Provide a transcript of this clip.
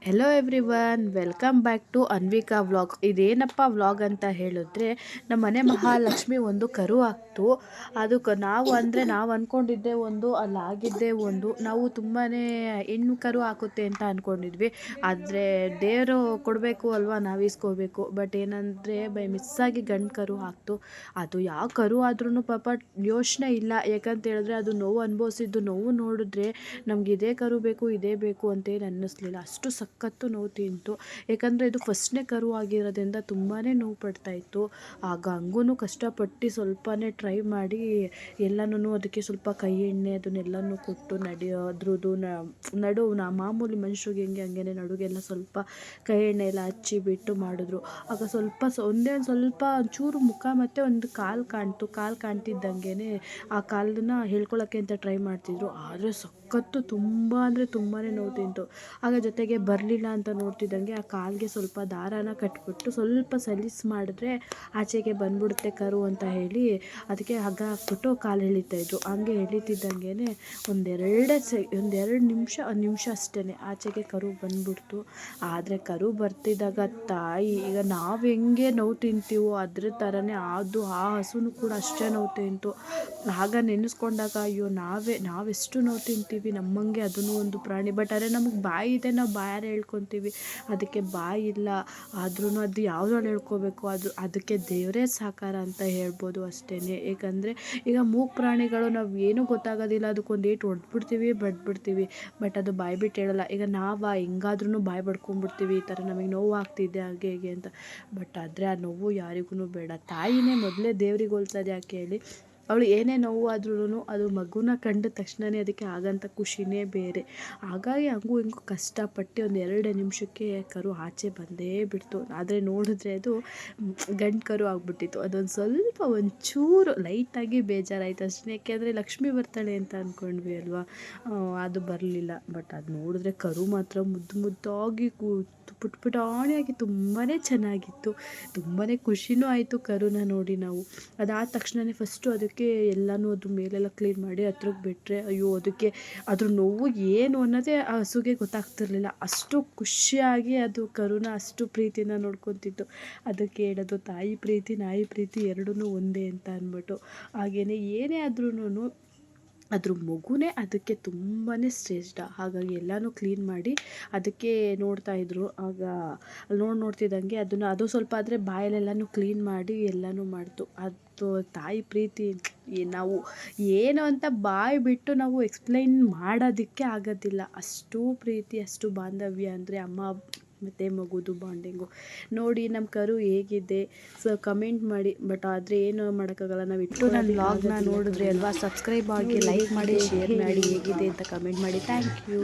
Hello everyone, welcome back to Anvika vlog. ಇದೇನಪ್ಪ vlog ಅಂತ ಹೇಳಿದ್ರೆ, ನಮ್ಮ ಮನೆ ಮಹಾಲಕ್ಷ್ಮಿ ಒಂದು ಕರು ಹಾಕ್ತು. ಅದಕ್ಕೆ ನಾವು ಅಂದ್ಕೊಂಡಿದ್ದೆ ಒಂದು, ಅಲ್ಲಾಗಿದ್ದೇ ಒಂದು. ನಾವು ತುಂಬಾ ಹೆಣ್ಣು ಕರು ಹಾಕುತ್ತೆ ಅಂತ ಅಂದ್ಕೊಂಡಿದ್ವಿ. ಆದರೆ ದೇವರು ಕೊಡಬೇಕು ಅಲ್ವಾ, ನಾವು ಇಸ್ಕೋಬೇಕು. ಬಟ್ ಏನಂದರೆ ಬೈ ಮಿಸ್ಸಾಗಿ ಗಂಡು ಕರು ಹಾಕ್ತು. ಅದು ಯಾವ ಕರು ಆದ್ರೂ ಪಾಪ ಯೋಚನೆ ಇಲ್ಲ. ಯಾಕಂತ ಹೇಳಿದ್ರೆ ಅದು ನೋವು ಅನುಭವಿಸಿದ್ದು ನೋವು ನೋಡಿದ್ರೆ ನಮ್ಗೆ ಇದೇ ಕರು ಬೇಕು, ಇದೇ ಬೇಕು ಅಂತೇನು ಅನ್ನಿಸ್ಲಿಲ್ಲ. ಅಷ್ಟು ಸಖತ್ತು ನೋವು ತಿಂತು. ಯಾಕಂದರೆ ಇದು ಫಸ್ಟ್ನೇ ಕರು ಆಗಿರೋದ್ರಿಂದ ತುಂಬಾ ನೋವು ಪಡ್ತಾಯಿತ್ತು. ಆಗ ಹಂಗೂ ಕಷ್ಟಪಟ್ಟು ಸ್ವಲ್ಪನೇ ಟ್ರೈ ಮಾಡಿ ಎಲ್ಲನೂ ಅದಕ್ಕೆ ಸ್ವಲ್ಪ ಕೈ ಎಣ್ಣೆ ಅದನ್ನೆಲ್ಲನೂ ಕೊಟ್ಟು ಅದ್ರದ್ದು ಮಾಮೂಲಿ ಮನುಷ್ಯರಿಗೆ ಹಂಗೇನೆ ನಡುಗೆಲ್ಲ ಸ್ವಲ್ಪ ಕೈ ಎಣ್ಣೆ ಎಲ್ಲ ಹಚ್ಚಿಬಿಟ್ಟು ಮಾಡಿದ್ರು. ಆಗ ಒಂದೇ ಸ್ವಲ್ಪ ಒಂಚೂರು ಮುಖ ಮತ್ತು ಒಂದು ಕಾಲು ಕಾಣ್ತಿದ್ದಂಗೆ ಆ ಕಾಲನ್ನ ಹೇಳ್ಕೊಳ್ಳೋಕ್ಕೆ ಅಂತ ಟ್ರೈ ಮಾಡ್ತಿದ್ರು. ಆದರೆ ಸಖತ್ತು ತುಂಬ ಅಂದರೆ ತುಂಬಾ ನೋವು ತಿಂತು. ಆಗ ಜೊತೆಗೆ ಬರಲಿಲ್ಲ ಅಂತ ನೋಡ್ತಿದ್ದಂಗೆ ಆ ಕಾಲಿಗೆ ಸ್ವಲ್ಪ ದಾರಾನ ಕಟ್ಬಿಟ್ಟು ಸ್ವಲ್ಪ ಸಲೀಸ್ ಮಾಡಿದ್ರೆ ಆಚೆಗೆ ಬಂದ್ಬಿಡುತ್ತೆ ಕರು ಅಂತ ಹೇಳಿ ಅದಕ್ಕೆ ಹಗ್ಗ ಹಾಕ್ಬಿಟ್ಟು ಕಾಲು ಎಳಿತಾಯಿದ್ರು. ಹಂಗೆ ಎಳಿತಿದ್ದಂಗೆ ಒಂದೆರಡು ನಿಮಿಷ ಅಷ್ಟೇ ಆಚೆಗೆ ಕರು ಬಂದ್ಬಿಡ್ತು. ಆದರೆ ಕರು ಬರ್ತಿದ್ದಾಗ ತಾಯಿ, ಈಗ ನಾವು ಹೆಂಗೆ ನೋವು ತಿಂತೀವೋ ಅದ್ರ ಥರನೇ ಅದು ಆ ಹಸುನು ಕೂಡ ಅಷ್ಟೇ ನೋವು ತಿಂತು. ಆಗ ನೆನೆಸ್ಕೊಂಡಾಗ ಅಯ್ಯೋ ನಾವೆಷ್ಟು ನೋವು ತಿಂತೀವಿ, ನಮ್ಮಂಗೆ ಅದನ್ನು ಒಂದು ಪ್ರಾಣಿ. ಬಟ್ ಆದರೆ ನಮಗೆ ಬಾಯಿ ಇದೆ, ನಾವು ಬಾಯಾರೆ ಹೇಳ್ಕೊತೀವಿ. ಅದಕ್ಕೆ ಬಾಯಿ ಇಲ್ಲ, ಆದ್ರೂ ಅದು ಯಾವುದ್ರಲ್ಲಿ ಹೇಳ್ಕೋಬೇಕು, ಅದಕ್ಕೆ ದೇವರೇ ಸಾಕಾರ ಅಂತ ಹೇಳ್ಬೋದು ಅಷ್ಟೇ. ಏಕೆಂದರೆ ಈಗ ಮೂಕ ಪ್ರಾಣಿಗಳು ನಾವು ಏನೂ ಗೊತ್ತಾಗೋದಿಲ್ಲ, ಅದಕ್ಕೊಂದು ಏಟು ಹೊಡೆದ್ಬಿಡ್ತೀವಿ, ಬಡ್ಬಿಡ್ತೀವಿ. ಬಟ್ ಅದು ಬಾಯಿ ಬಿಟ್ಟು ಹೇಳಲ್ಲ. ಈಗ ನಾವು ಹೆಂಗಾದ್ರೂ ಬಾಯಿ ಬಡ್ಕೊಂಡ್ಬಿಡ್ತೀವಿ, ಈ ಥರ ನಮಗೆ ನೋವು ಆಗ್ತಿದೆ ಹಾಗೆ ಹೀಗೆ ಅಂತ. ಬಟ್ ಆದರೆ ಆ ನೋವು ಯಾರಿಗೂ ಬೇಡ. ತಾಯಿನೇ ಮೊದಲೇ ದೇವ್ರಿಗೆ ಹೋಲ್ಸೋದು ಯಾಕೆ ಹೇಳಿ. ಅವಳು ಏನೇ ನೋವು ಆದ್ರೂ ಅದು ಮಗುನ ಕಂಡ ತಕ್ಷಣವೇ ಅದಕ್ಕೆ ಆಗೋಂಥ ಖುಷಿನೇ ಬೇರೆ. ಹಾಗಾಗಿ ಹಂಗೂ ಹಿಂಗೂ ಕಷ್ಟಪಟ್ಟು ಒಂದು 2 ನಿಮಿಷಕ್ಕೆ ಕರು ಆಚೆ ಬಂದೇ ಬಿಡ್ತು. ಆದರೆ ನೋಡಿದ್ರೆ ಅದು ಗಂಡು ಕರು ಆಗಿಬಿಟ್ಟಿತ್ತು. ಅದೊಂದು ಸ್ವಲ್ಪ ಒಂಚೂರು ಲೈಟಾಗಿ ಬೇಜಾರಾಯಿತು ಅಷ್ಟೇ. ಯಾಕೆಂದರೆ ಲಕ್ಷ್ಮಿ ಬರ್ತಾಳೆ ಅಂತ ಅಂದ್ಕೊಂಡ್ವಿ ಅಲ್ವಾ, ಅದು ಬರಲಿಲ್ಲ. ಬಟ್ ಅದು ನೋಡಿದ್ರೆ ಕರು ಮಾತ್ರ ಮುದ್ದಾಗಿ ಪುಟಾಣಿಯಾಗಿ ತುಂಬಾ ಚೆನ್ನಾಗಿತ್ತು. ತುಂಬಾ ಖುಷಿನೂ ಆಯಿತು ಕರುನ ನೋಡಿ ನಾವು. ಅದಾದ ತಕ್ಷಣವೇ ಫಸ್ಟು ಅದಕ್ಕೆ ಎಲ್ಲನೂ ಅದ್ರ ಮೇಲೆಲ್ಲ ಕ್ಲೀನ್ ಮಾಡಿ ಹತ್ರಕ್ಕೆ ಬಿಟ್ಟರೆ, ಅಯ್ಯೋ ಅದಕ್ಕೆ ಅದ್ರ ನೋವು ಏನು ಅನ್ನೋದೇ ಆ ಹಸುಗೆ ಗೊತ್ತಾಗ್ತಿರ್ಲಿಲ್ಲ. ಅಷ್ಟು ಖುಷಿಯಾಗಿ ಅದು ಕರುನ ಅಷ್ಟು ಪ್ರೀತಿಯಿಂದ ನೋಡ್ಕೊತಿತ್ತು. ಅದಕ್ಕೆ ಹೇಳೋದು ತಾಯಿ ಪ್ರೀತಿ ನಾಯಿ ಪ್ರೀತಿ ಎರಡೂ ಒಂದೇ ಅಂತ ಅಂದ್ಬಿಟ್ಟು. ಹಾಗೆಯೇ ಏನೇ ಆದ್ರೂ ಅದ್ರ ಮಗುನೇ ಅದಕ್ಕೆ ತುಂಬಾ ಶ್ರೇಷ್ಠ. ಹಾಗಾಗಿ ಎಲ್ಲನೂ ಕ್ಲೀನ್ ಮಾಡಿ ಅದಕ್ಕೆ ನೋಡ್ತಾಯಿದ್ರು. ಆಗ ನೋಡ್ತಿದ್ದಂಗೆ ಅದು ಸ್ವಲ್ಪ ಆದರೆ ಬಾಯಲ್ಲೆಲ್ಲನೂ ಕ್ಲೀನ್ ಮಾಡಿ ಎಲ್ಲನೂ ಮಾಡ್ತು. ಅದು ತಾಯಿ ಪ್ರೀತಿ ನಾವು ಏನು ಅಂತ ಬಾಯಿ ಬಿಟ್ಟು ನಾವು ಎಕ್ಸ್ಪ್ಲೈನ್ ಮಾಡೋದಕ್ಕೆ ಆಗೋದಿಲ್ಲ. ಅಷ್ಟು ಪ್ರೀತಿ, ಅಷ್ಟು ಬಾಂಧವ್ಯ ಅಂದರೆ ಅಮ್ಮ ಮತ್ತು ಮಗುದು ಬಾಂಡಿಂಗು. ನೋಡಿ ನಮ್ಮ ಕರು ಹೇಗಿದೆ ಕಮೆಂಟ್ ಮಾಡಿ. ಬಟ್ ಆದರೆ ಏನು ಮಾಡೋಕ್ಕಾಗಲ್ಲ, ನಾವು ನನ್ನ ವ್ಲಾಗ್ನ ನೋಡಿದ್ರಿ ಅಲ್ವಾ, ಸಬ್ಸ್ಕ್ರೈಬ್ ಆಗಿ, ಲೈಕ್ ಮಾಡಿ, ಶೇರ್ ಮಾಡಿ, ಹೇಗಿದೆ ಅಂತ ಕಮೆಂಟ್ ಮಾಡಿ. Thank you.